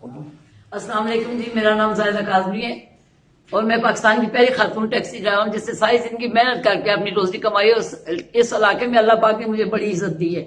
السلام علیکم جی، میرا نام زاہدہ کاظمی ہے اور میں پاکستان کی پہلی خاتون ٹیکسی ڈرائیور ہوں جس سے ساری زندگی محنت کر کے اپنی روزی کمائی ہے۔ اس علاقے میں اللہ پاک نے مجھے بڑی عزت دی ہے۔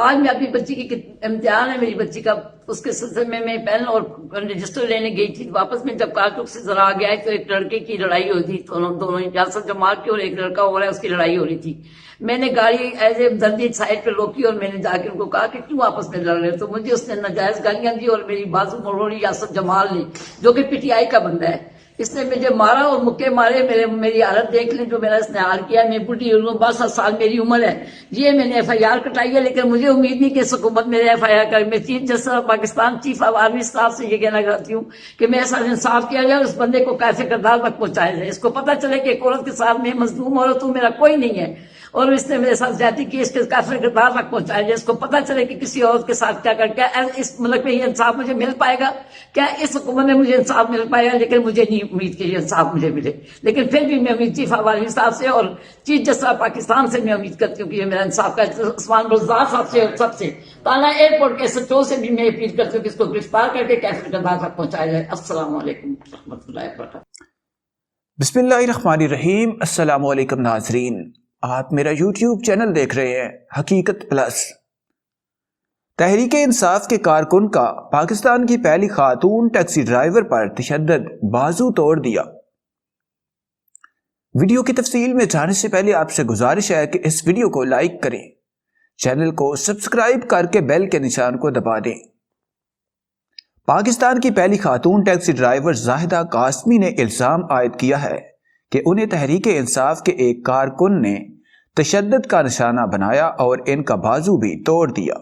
آج میں اپنی بچی کی امتحان ہے میری بچی کا، اس کے سلسلے میں میں پین اور رجسٹر لینے گئی تھی۔ واپس میں جب کارٹک سے ذرا آگے آئی تو ایک لڑکے کی لڑائی ہو رہی تھی، دونوں یاسر جمال کی اور ایک لڑکا ہو رہا ہے اس کی لڑائی ہو رہی تھی۔ میں نے گاڑی ایز اے دردی سائڈ پہ روکی اور میں نے جا کے ان کو کہا کہ کیوں آپس میں لڑ رہے تو مجھے اس نے ناجائز گالیاں دی اور میری بازو مروڑی یاسر جمال نے، جو کہ پی ٹی آئی کا بندہ ہے۔ اس نے مجھے مارا اور مکے مارے۔ میری حالت دیکھ لیں جو میرا اس نے حال کیا۔ میں بڑھی ہوں، 62 سال میری عمر ہے۔ یہ میں نے ایف آئی آر کٹائی ہے، لیکن مجھے امید نہیں کہ اس حکومت میرے ایف آئی آر کرے۔ میں chief justice of Pakistan, chief of army staff سے یہ کہنا چاہتی ہوں کہ میرے ساتھ انصاف کیا جائے اور اس بندے کو کیسے کردار تک پہنچایا جائے۔ اس کو پتہ چلے کہ ایک عورت کے ساتھ میں مظلوم عورت ہوں، میرا کوئی نہیں ہے اور اس نے میرے ساتھ زیادتی کی، اس کے کیسے کردار تک پہنچایا جائے۔ اس کو پتہ چلے کہ کسی عورت کے ساتھ کیا کر کے اس ملک میں یہ انصاف مجھے مل پائے گا، کیا اس حکومت میں مجھے انصاف مل پائے گا؟ لیکن مجھے نہیں امید کہ یہ انصاف مجھے ملے، لیکن پھر بھی میں امید چیف آف آرمی صاحب سے اور چیف جسٹس آف پاکستان سے میں امید کرتی ہوں کہ یہ میرا انصاف کا۔ عثمان رزاق صاحب سے اور سب سے، تانا ایئرپورٹ کے SHO سے بھی میں اپیل کرتی ہوں کہ اس کو گرفتار کر کے کیسے کردار تک پہنچایا جائے۔ السلام علیکم ورحمۃ اللہ وبرکاتہ۔ بسم اللہ الرحمن الرحیم۔ السلام علیکم ناظرین، آپ میرا یوٹیوب چینل دیکھ رہے ہیں حقیقت پلس۔ تحریک انصاف کے کارکن کا پاکستان کی پہلی خاتون ٹیکسی ڈرائیور پر تشدد، بازو توڑ دیا۔ ویڈیو کی تفصیل میں جانے سے پہلے آپ سے گزارش ہے کہ اس ویڈیو کو لائک کریں، چینل کو سبسکرائب کر کے بیل کے نشان کو دبا دیں۔ پاکستان کی پہلی خاتون ٹیکسی ڈرائیور زاہدہ قاسمی نے الزام عائد کیا ہے کہ انہیں تحریک انصاف کے ایک کارکن نے تشدد کا نشانہ بنایا اور ان کا بازو بھی توڑ دیا۔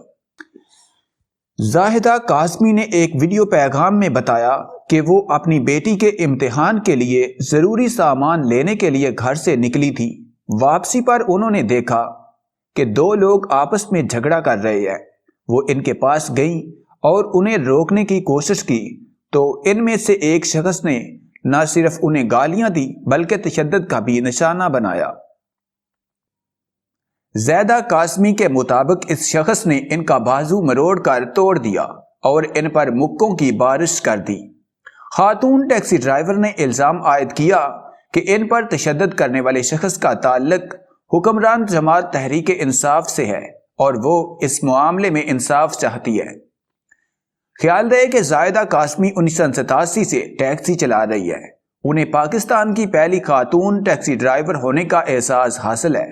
زاہدہ قاسمی نے ایک ویڈیو پیغام میں بتایا کہ وہ اپنی بیٹی کے امتحان کے لیے ضروری سامان لینے کے لیے گھر سے نکلی تھی۔ واپسی پر انہوں نے دیکھا کہ دو لوگ آپس میں جھگڑا کر رہے ہیں۔ وہ ان کے پاس گئیں اور انہیں روکنے کی کوشش کی تو ان میں سے ایک شخص نے نہ صرف انہیں گالیاں دی بلکہ تشدد کا بھی نشانہ بنایا۔ زاہدہ قاسمی کے مطابق اس شخص نے ان کا بازو مروڑ کر توڑ دیا اور ان پر مکوں کی بارش کر دی۔ خاتون ٹیکسی ڈرائیور نے الزام عائد کیا کہ ان پر تشدد کرنے والے شخص کا تعلق حکمران جماعت تحریک انصاف سے ہے اور وہ اس معاملے میں انصاف چاہتی ہے۔ خیال رہے کہ زاہدہ قاسمی 1987 سے ٹیکسی چلا رہی ہے۔ انہیں پاکستان کی پہلی خاتون ٹیکسی ڈرائیور ہونے کا اعزاز حاصل ہے۔